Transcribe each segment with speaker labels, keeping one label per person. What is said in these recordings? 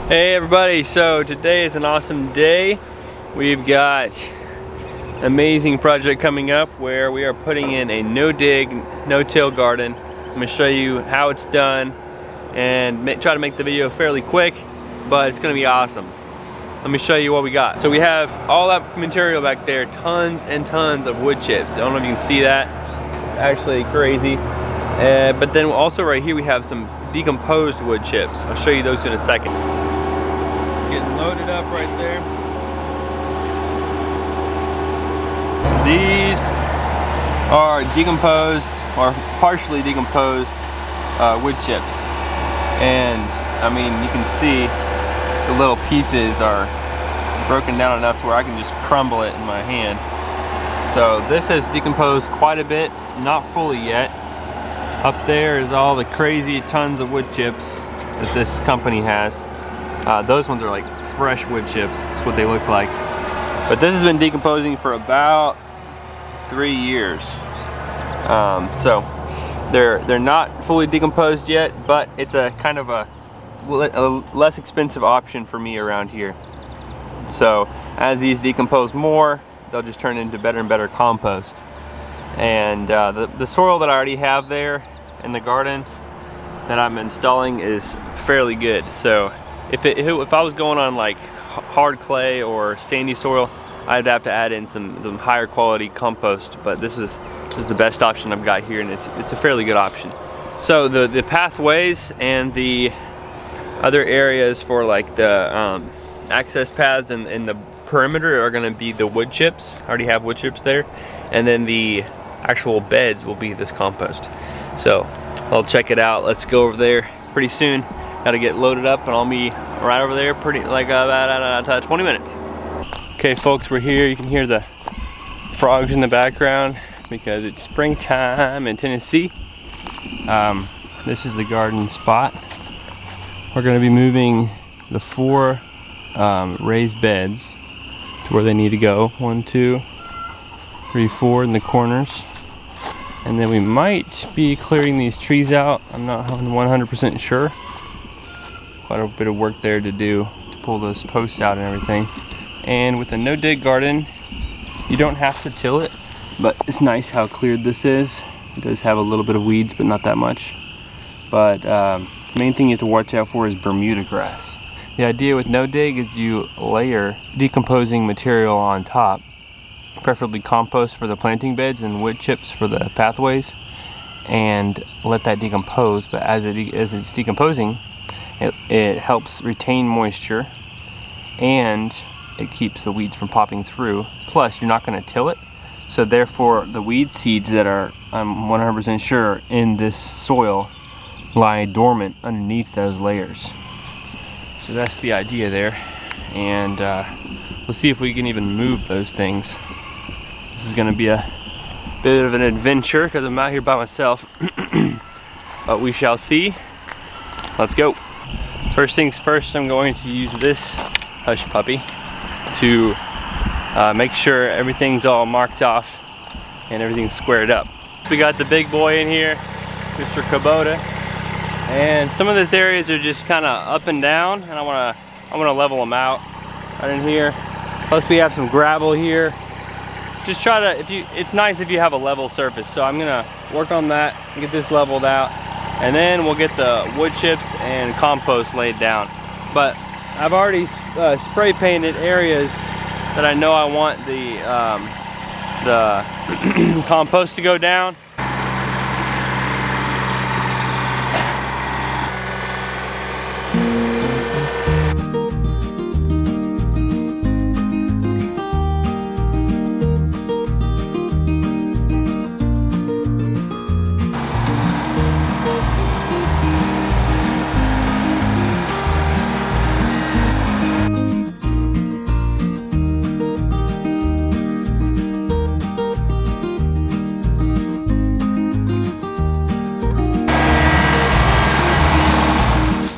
Speaker 1: Hey everybody, so today is an awesome day. We've got an amazing project coming up where we are putting in a no-dig, no-till garden. I'm going to show you how it's done and try to make the video fairly quick, but it's going to be awesome. Let me show you what we got. So we have all that material back there, tons and tons of wood chips. I don't know if you can see that. It's actually crazy. But then also right here we have some decomposed wood chips. I'll show you those in a second. Getting loaded up right there. So these are decomposed or partially decomposed wood chips, and I mean you can see the little pieces are broken down enough to where I can just crumble it in my hand. So this has decomposed quite a bit, not fully yet. Up there is all the crazy tons of wood chips that this company has. Those ones are like fresh wood chips. That's what they look like. But this has been decomposing for about 3 years. So they're not fully decomposed yet, but it's a kind of a less expensive option for me around here. So as these decompose more, they'll just turn into better and better compost. And the soil that I already have there in the garden that I'm installing is fairly good. So if I was going on like hard clay or sandy soil, I'd have to add in some higher quality compost, but this is the best option I've got here, and it's a fairly good option. So the pathways and the other areas for like the access paths and the perimeter are going to be the wood chips. I already have wood chips there, and then the actual beds will be this compost. So I'll check it out. Let's go over there pretty soon. Got to get loaded up, and I'll be right over there pretty like about 20 minutes. Okay folks, we're here. You can hear the frogs in the background because it's springtime in Tennessee. This is the garden spot. We're going to be moving the 4 raised beds to where they need to go. 1, 2, 3, 4 in the corners. And then we might be clearing these trees out. I'm not 100% sure. Quite a bit of work there to do to pull those posts out and everything. And with a no-dig garden, you don't have to till it, but it's nice how cleared this is. It does have a little bit of weeds, but not that much. But the main thing you have to watch out for is Bermuda grass. The idea with no-dig is you layer decomposing material on top, preferably compost for the planting beds and wood chips for the pathways, and let that decompose. But as it's decomposing, it helps retain moisture, and it keeps the weeds from popping through. Plus, you're not going to till it, so therefore the weed seeds that are, I'm 100% sure, in this soil lie dormant underneath those layers. So that's the idea there, and we'll see if we can even move those things. This is going to be a bit of an adventure because I'm out here by myself, but we shall see. Let's go. First things first, I'm going to use this hush puppy to make sure everything's all marked off and everything's squared up. We got the big boy in here, Mr. Kubota, and some of these areas are just kind of up and down, and I want to level them out right in here. Plus we have some gravel here. Just try to, it's nice if you have a level surface, so I'm gonna work on that and get this leveled out, and then we'll get the wood chips and compost laid down. But I've already spray painted areas that I know I want the compost to go down.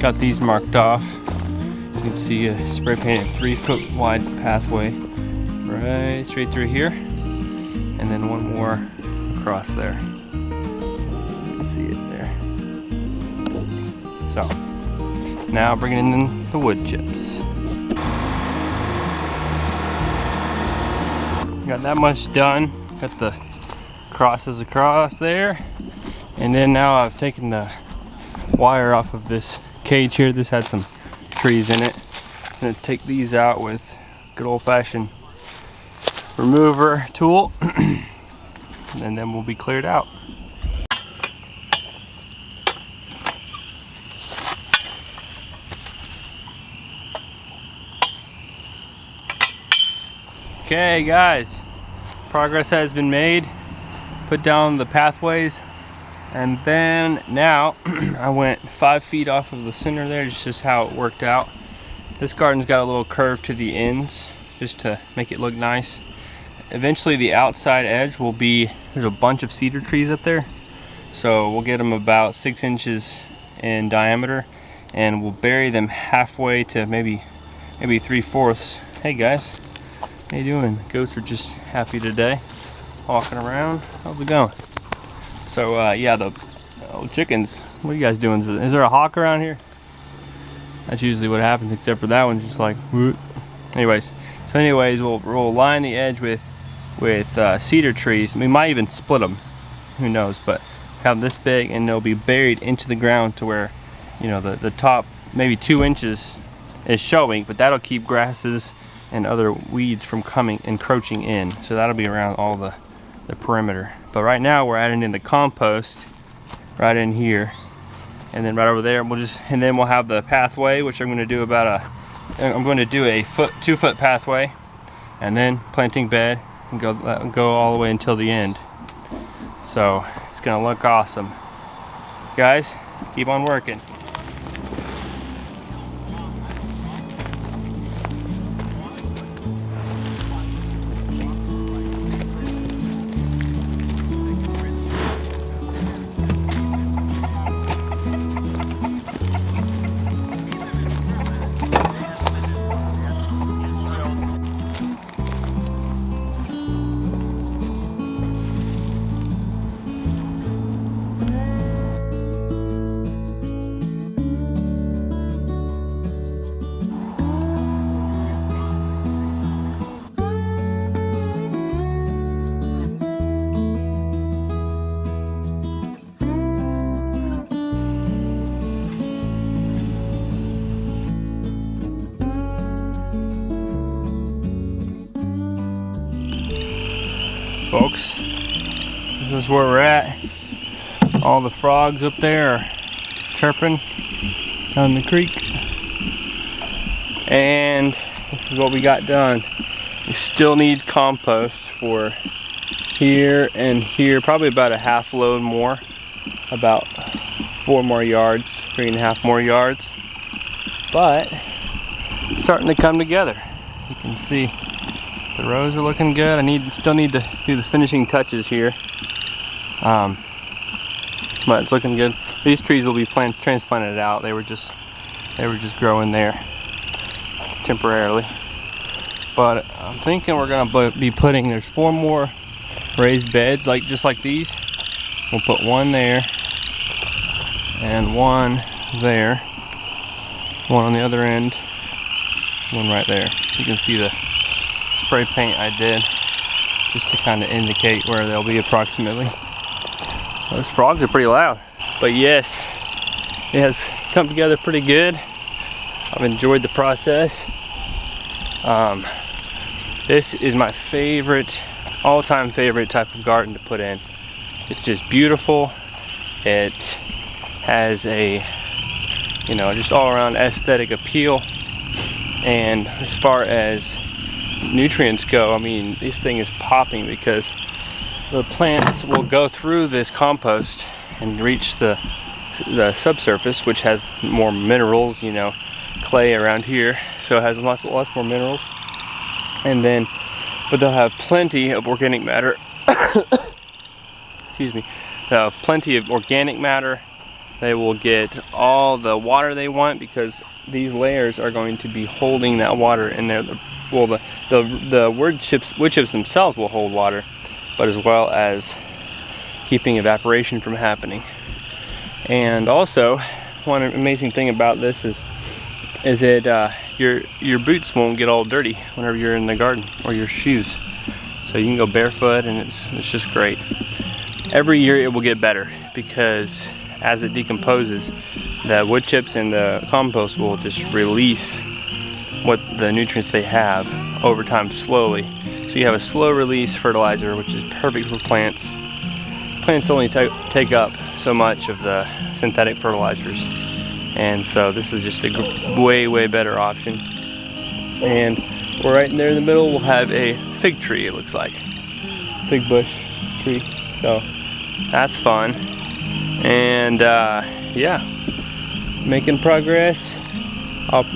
Speaker 1: Got these marked off. You can see a spray painted 3-foot wide pathway right straight through here, and then one more across there. You can see it there. So Now bringing in the wood chips. Got that much done. Got the crosses across there. And then now I've taken the wire off of this cage here. This had some trees in it. I'm gonna take these out with good old-fashioned remover tool. And then we'll be cleared out. Okay guys, progress has been made. Put down the pathways, and then now I went 5 feet off of the center there. It's just how it worked out. This garden's got a little curve to the ends just to make it look nice. Eventually the outside edge will be, there's a bunch of cedar trees up there, so we'll get them about 6 inches in diameter, and we'll bury them halfway to maybe 3/4. Hey guys, how you doing? Goats are just happy today, walking around. How's it going? So yeah, the chickens, what are you guys doing? Is there a hawk around here? That's usually what happens, except for that one's just like whoop. Anyways, we'll line the edge with cedar trees. We might even split them, who knows, but have this big, and they'll be buried into the ground to where, you know, the top maybe 2 inches is showing, but that'll keep grasses and other weeds from encroaching in. So that'll be around all the perimeter. But right now we're adding in the compost right in here, and then right over there and then we'll have the pathway, which I'm going to do I'm going to do a 2 foot pathway, and then planting bed, and go all the way until the end. So it's going to look awesome. Guys, keep on working. Folks, this is where we're at. All the frogs up there are chirping down the creek, and this is what we got done. We still need compost for here and here, probably about a half load more, about 4 more yards, 3.5 more yards, but it's starting to come together. You can see the rows are looking good. I still need to do the finishing touches here, but it's looking good. These trees will be transplanted out. They were just growing there temporarily. But I'm thinking we're gonna be putting, there's 4 more raised beds just like these. We'll put 1 there and 1 there, 1 on the other end, 1 right there. You can see the spray paint I did just to kind of indicate where they'll be approximately. Those frogs are pretty loud, but yes, it has come together pretty good. I've enjoyed the process. This is my favorite, all-time favorite type of garden to put in. It's just beautiful. It has a, you know, just all-around aesthetic appeal. And as far as nutrients go, I mean, this thing is popping because the plants will go through this compost and reach the subsurface, which has more minerals, you know, clay around here, so it has lots more minerals. And then, but they'll have plenty of organic matter. Excuse me. They'll have plenty of organic matter. They will get all the water they want because these layers are going to be holding that water in there. Well, the wood chips themselves will hold water, but as well as keeping evaporation from happening. And also, one amazing thing about this is is it your boots won't get all dirty whenever you're in the garden, or your shoes. So you can go barefoot, and it's just great. Every year it will get better, because as it decomposes, the wood chips and the compost will just release what the nutrients they have over time slowly. So you have a slow release fertilizer, which is perfect for plants. Plants only take up so much of the synthetic fertilizers, and so this is just a way better option. And right in there in the middle, we'll have a fig tree, it looks like. Fig bush tree. So that's fun. And yeah, making progress.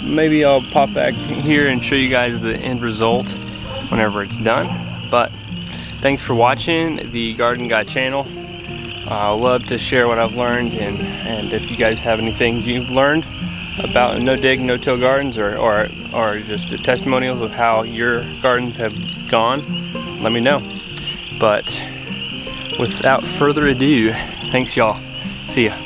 Speaker 1: Maybe I'll pop back here and show you guys the end result whenever it's done. But thanks for watching the Garden Guy channel. I love to share what I've learned, and if you guys have any things you've learned about no-dig, no-till gardens, or just testimonials of how your gardens have gone, let me know. But without further ado, thanks y'all. See ya.